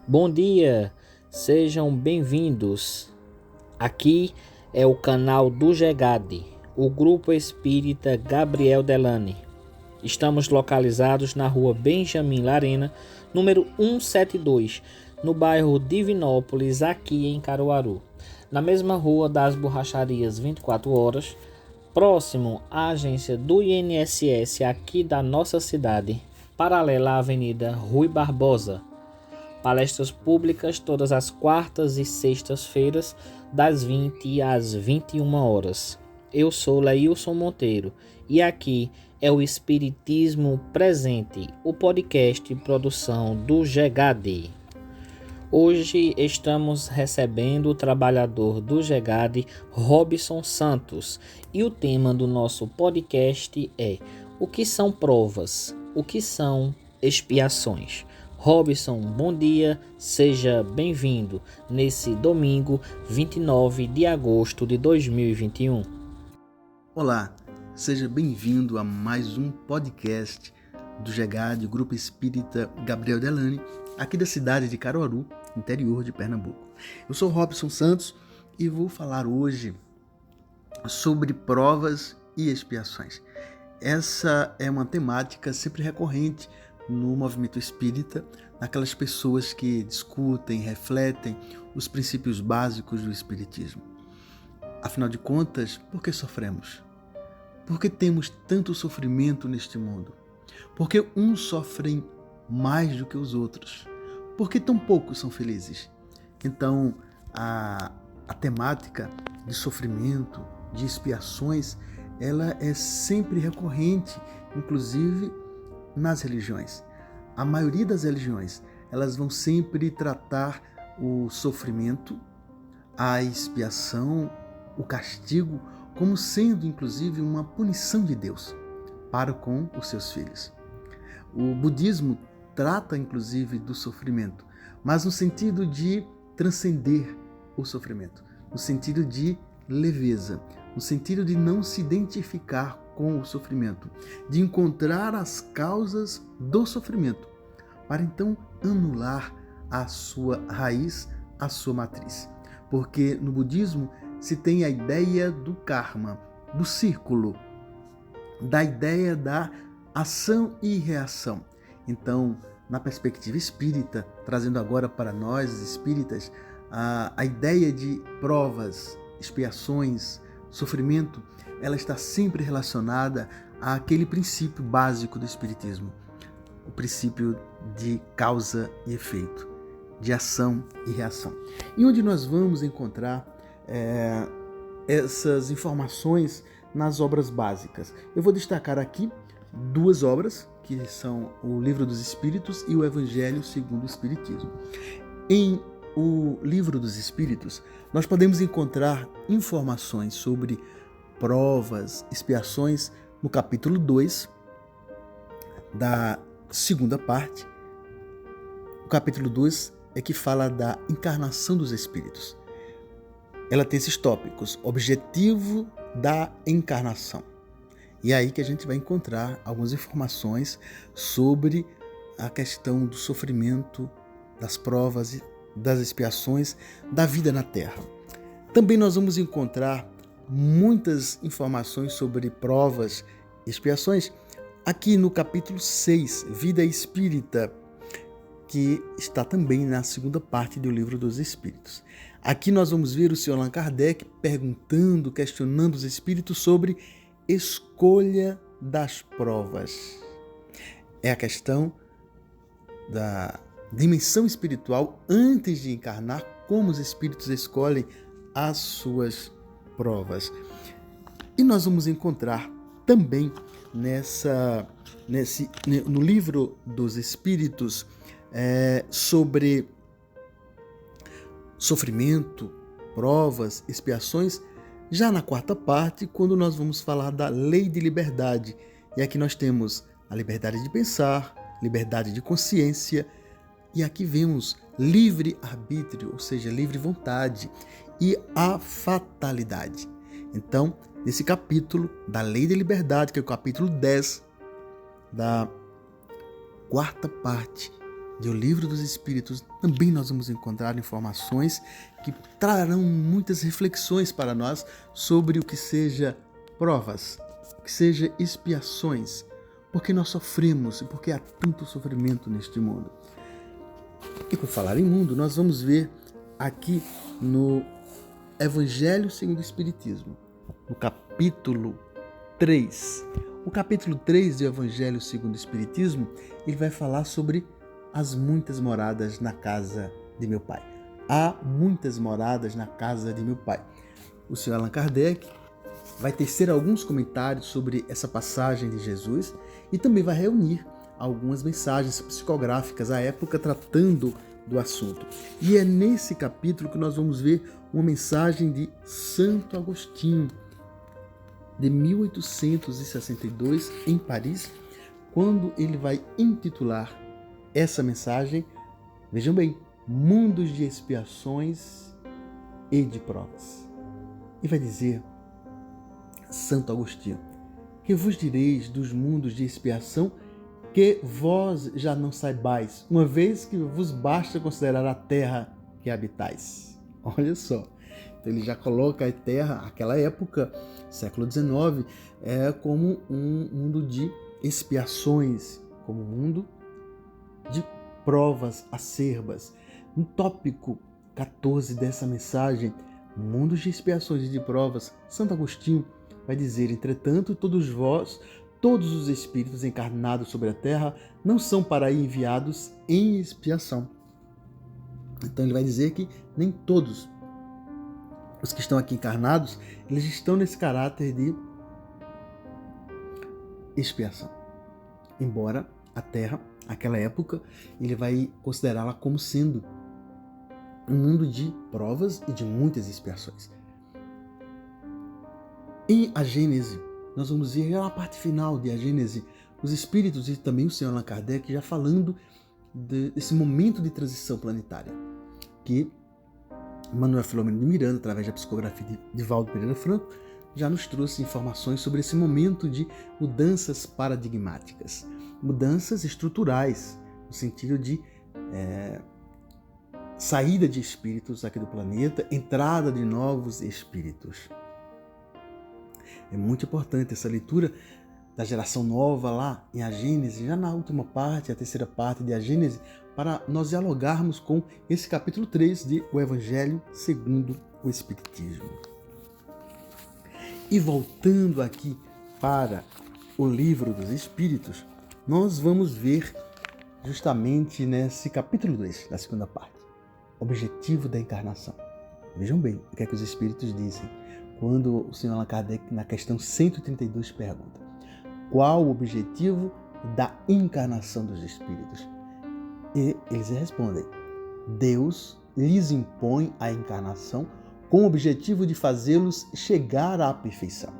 Bom dia, sejam bem-vindos. Aqui é o canal do GEGAD, o Grupo Espírita Gabriel Delane. Estamos localizados na rua Benjamin Larena, número 172, no bairro Divinópolis, aqui em Caruaru. Na mesma rua das Borracharias 24 Horas, próximo à agência do INSS aqui da nossa cidade, paralela à Avenida Rui Barbosa. Palestras públicas todas as quartas e sextas-feiras, das 20 às 21 horas. Eu sou Leilson Monteiro e aqui é o Espiritismo Presente, o podcast produção do GEGAD. Hoje estamos recebendo o trabalhador do GEGAD, Robson Santos, e o tema do nosso podcast é: o que são provas? O que são expiações? Robson, bom dia, seja bem-vindo nesse domingo 29 de agosto de 2021. Olá, seja bem-vindo a mais um podcast do GEGAD, Grupo Espírita Gabriel Delane, aqui da cidade de Caruaru, interior de Pernambuco. Eu sou Robson Santos e vou falar hoje sobre provas e expiações. Essa é uma temática sempre recorrente no movimento espírita, naquelas pessoas que discutem, refletem os princípios básicos do espiritismo. Afinal de contas, por que sofremos? Por que temos tanto sofrimento neste mundo? Por que uns sofrem mais do que os outros? Por que tão poucos são felizes? Então, a temática de sofrimento, de expiações, ela é sempre recorrente, inclusive nas religiões. A maioria das religiões, elas vão sempre tratar o sofrimento, a expiação, o castigo, como sendo inclusive uma punição de Deus para com os seus filhos. O budismo trata inclusive do sofrimento, mas no sentido de transcender o sofrimento, no sentido de leveza, no sentido de não se identificar com o sofrimento, de encontrar as causas do sofrimento, para então anular a sua raiz, a sua matriz. Porque no budismo se tem a ideia do karma, do círculo, da ideia da ação e reação. Então, na perspectiva espírita, trazendo agora para nós espíritas, a ideia de provas, expiações, sofrimento, ela está sempre relacionada àquele princípio básico do espiritismo, o princípio de causa e efeito, de ação e reação. E onde nós vamos encontrar essas informações nas obras básicas? Eu vou destacar aqui duas obras, que são o Livro dos Espíritos e o Evangelho segundo o Espiritismo. Em o Livro dos Espíritos, nós podemos encontrar informações sobre provas, expiações, no capítulo 2, da segunda parte. O capítulo 2 é que fala da encarnação dos espíritos. Ela tem esses tópicos: objetivo da encarnação. E é aí que a gente vai encontrar algumas informações sobre a questão do sofrimento, das provas, das expiações, da vida na Terra. Também nós vamos encontrar muitas informações sobre provas e expiações aqui no capítulo 6, Vida Espírita, que está também na segunda parte do Livro dos Espíritos. Aqui nós vamos ver o Sr. Allan Kardec perguntando, questionando os espíritos sobre escolha das provas. É a questão da dimensão espiritual antes de encarnar, como os espíritos escolhem as suas provas. E nós vamos encontrar também no Livro dos Espíritos sobre sofrimento, provas, expiações, já na quarta parte, quando nós vamos falar da lei de liberdade. E aqui nós temos a liberdade de pensar, liberdade de consciência, e aqui vemos livre-arbítrio, ou seja, livre vontade, e a fatalidade. Então, nesse capítulo da Lei da Liberdade, que é o capítulo 10 da quarta parte de O Livro dos Espíritos, também nós vamos encontrar informações que trarão muitas reflexões para nós sobre o que seja provas, o que seja expiações, porque nós sofremos e porque há tanto sofrimento neste mundo. E por falar em mundo, nós vamos ver aqui no Evangelho segundo o Espiritismo, no capítulo 3. O capítulo 3 do Evangelho segundo o Espiritismo, ele vai falar sobre as muitas moradas na casa de meu Pai. Há muitas moradas na casa de meu Pai. O Sr. Allan Kardec vai tecer alguns comentários sobre essa passagem de Jesus e também vai reunir algumas mensagens psicográficas à época tratando do assunto. E é nesse capítulo que nós vamos ver uma mensagem de Santo Agostinho, de 1862, em Paris, quando ele vai intitular essa mensagem, vejam bem, Mundos de Expiações e de Provas. E vai dizer, Santo Agostinho, que vos direis dos mundos de expiação que vós já não saibais, uma vez que vos basta considerar a terra que habitais. Olha só, então ele já coloca a terra, aquela época, século XIX, como um mundo de expiações, como um mundo de provas acerbas. No tópico 14 dessa mensagem, mundos de expiações e de provas, Santo Agostinho vai dizer, entretanto, todos os espíritos encarnados sobre a terra não são para aí enviados em expiação. Então ele vai dizer que nem todos os que estão aqui encarnados, eles estão nesse caráter de expiação. Embora a terra, naquela época, ele vai considerá-la como sendo um mundo de provas e de muitas expiações. Em A Gênese, nós vamos ver na parte final de A Gênese, os espíritos e também o Sr. Allan Kardec já falando desse momento de transição planetária, que Manuel Filomeno de Miranda, através da psicografia de Valdo Pereira Franco, já nos trouxe informações sobre esse momento de mudanças paradigmáticas, mudanças estruturais, no sentido de saída de espíritos aqui do planeta, entrada de novos espíritos. É muito importante essa leitura da geração nova lá em A Gênese, já na última parte, a terceira parte de A Gênese, para nós dialogarmos com esse capítulo 3 de O Evangelho segundo o Espiritismo. E voltando aqui para o Livro dos Espíritos, nós vamos ver justamente nesse capítulo 2, da segunda parte, objetivo da encarnação. Vejam bem o que é que os Espíritos dizem quando o Sr. Allan Kardec, na questão 132, pergunta: qual o objetivo da encarnação dos Espíritos? E eles respondem: Deus lhes impõe a encarnação com o objetivo de fazê-los chegar à perfeição.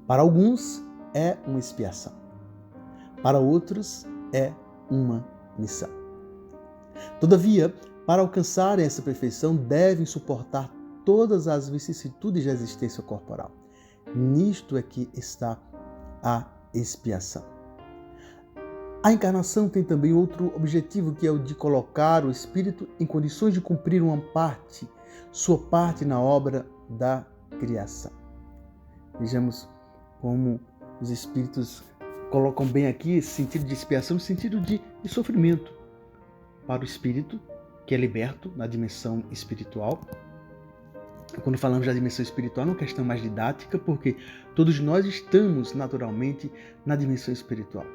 Para alguns é uma expiação, para outros é uma missão. Todavia, para alcançarem essa perfeição, devem suportar todas as vicissitudes da existência corporal. Nisto é que está a expiação. A encarnação tem também outro objetivo, que é o de colocar o espírito em condições de cumprir sua parte na obra da criação. Vejamos como os espíritos colocam bem aqui esse sentido de expiação, no sentido de sofrimento para o espírito, que é liberto na dimensão espiritual. Quando falamos da dimensão espiritual, é uma questão mais didática, porque todos nós estamos naturalmente na dimensão espiritual.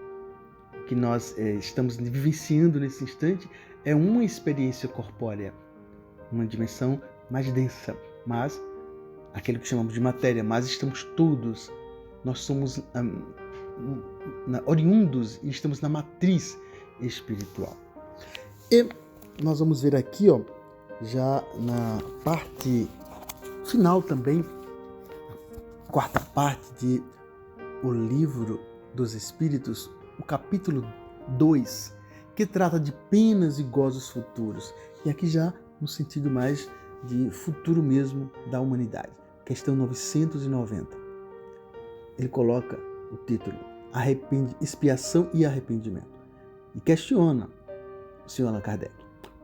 O que nós estamos vivenciando nesse instante é uma experiência corpórea, uma dimensão mais densa, mas aquilo que chamamos de matéria, mas estamos todos, nós somos oriundos e estamos na matriz espiritual. E nós vamos ver aqui, já na parte final também, quarta parte de O Livro dos Espíritos, o capítulo 2, que trata de penas e gozos futuros. E aqui já no sentido mais de futuro mesmo da humanidade. Questão 990. Ele coloca o título Expiação e Arrependimento. E questiona Sr. Allan Kardec.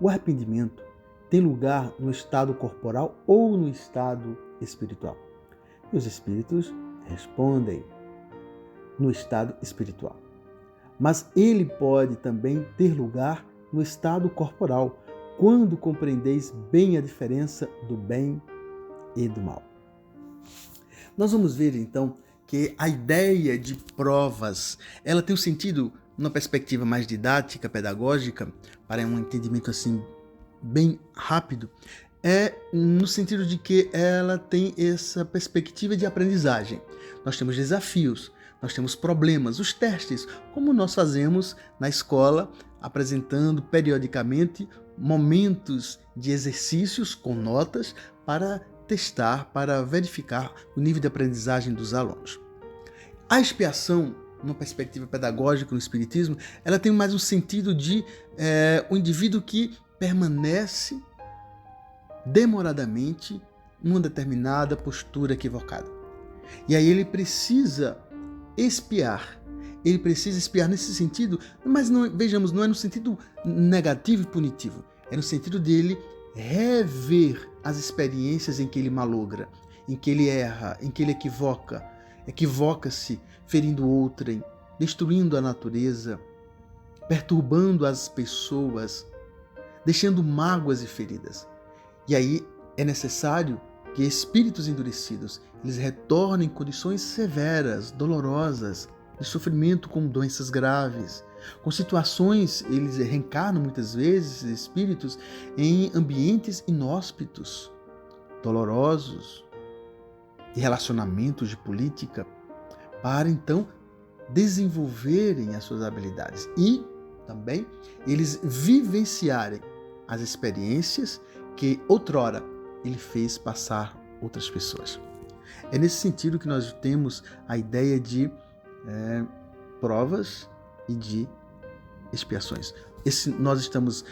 O arrependimento tem lugar no estado corporal ou no estado espiritual? E os espíritos respondem no estado espiritual. Mas ele pode também ter lugar no estado corporal, quando compreendeis bem a diferença do bem e do mal. Nós vamos ver então que a ideia de provas, ela tem um sentido, numa perspectiva mais didática, pedagógica, para um entendimento assim bem rápido, é no sentido de que ela tem essa perspectiva de aprendizagem. Nós temos desafios, nós temos problemas, os testes, como nós fazemos na escola, apresentando periodicamente momentos de exercícios com notas para testar, para verificar o nível de aprendizagem dos alunos. A expiação, numa perspectiva pedagógica no Espiritismo, ela tem mais um sentido de um indivíduo que permanece demoradamente numa determinada postura equivocada. E aí ele precisa expiar. Ele precisa expiar nesse sentido, mas não, vejamos, não é no sentido negativo e punitivo. É no sentido dele rever as experiências em que ele malogra, em que ele erra, em que ele equivoca-se, ferindo outrem, destruindo a natureza, perturbando as pessoas, deixando mágoas e feridas. E aí é necessário que espíritos endurecidos eles retornem em condições severas, dolorosas, de sofrimento com doenças graves, com situações, eles reencarnam muitas vezes, espíritos, em ambientes inóspitos, dolorosos, de relacionamentos, de política, para então desenvolverem as suas habilidades e também eles vivenciarem as experiências que outrora ele fez passar outras pessoas. É nesse sentido que nós temos a ideia de provas e de expiações. Nós estamos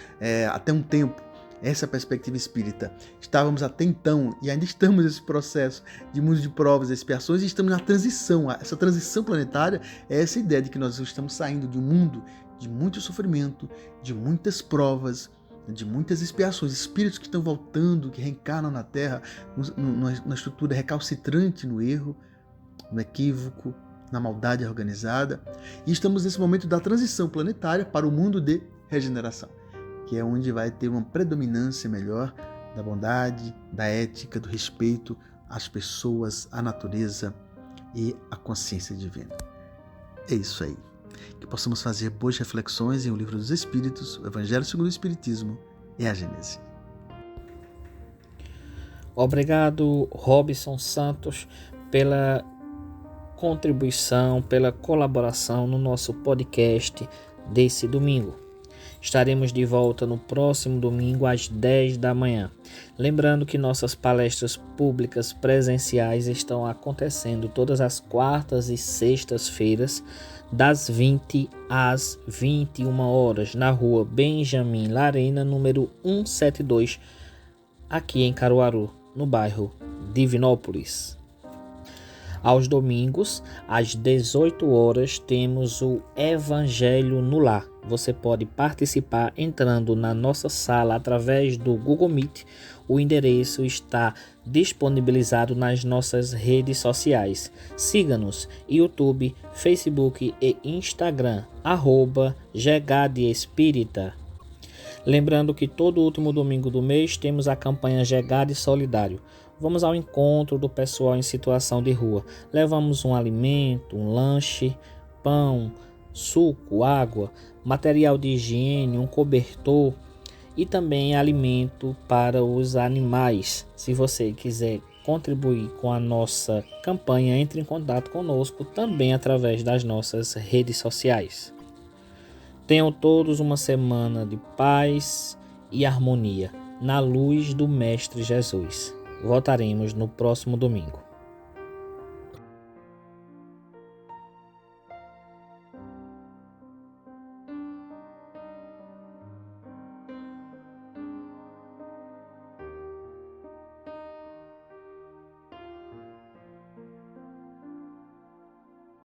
até um tempo, essa perspectiva espírita, estávamos até então e ainda estamos nesse processo de mundo de provas e expiações e estamos na transição. Essa transição planetária é essa ideia de que nós estamos saindo de um mundo de muito sofrimento, de muitas provas, de muitas expiações, espíritos que estão voltando, que reencarnam na Terra, na estrutura recalcitrante, no erro, no equívoco, na maldade organizada. E estamos nesse momento da transição planetária para o mundo de regeneração, que é onde vai ter uma predominância melhor da bondade, da ética, do respeito às pessoas, à natureza e à consciência divina. É isso aí. Que possamos fazer boas reflexões em O Livro dos Espíritos, o Evangelho segundo o Espiritismo e a Gênese. Obrigado, Robson Santos, pela contribuição, pela colaboração no nosso podcast desse domingo. Estaremos de volta no próximo domingo às 10 da manhã. Lembrando que nossas palestras públicas presenciais estão acontecendo todas as quartas e sextas-feiras, das 20 às 21 horas, na rua Benjamin Larena, número 172, aqui em Caruaru, no bairro Divinópolis. Aos domingos, às 18 horas, temos o Evangelho no Lar. Você pode participar entrando na nossa sala através do Google Meet. O endereço está disponibilizado nas nossas redes sociais. Siga-nos YouTube, Facebook e Instagram, @GEGADESPÍRITA. Lembrando que todo último domingo do mês temos a campanha Gegade Solidário. Vamos ao encontro do pessoal em situação de rua. Levamos um alimento, um lanche, pão, suco, água, material de higiene, um cobertor e também alimento para os animais. Se você quiser contribuir com a nossa campanha, entre em contato conosco também através das nossas redes sociais. Tenham todos uma semana de paz e harmonia, na luz do Mestre Jesus. Voltaremos no próximo domingo.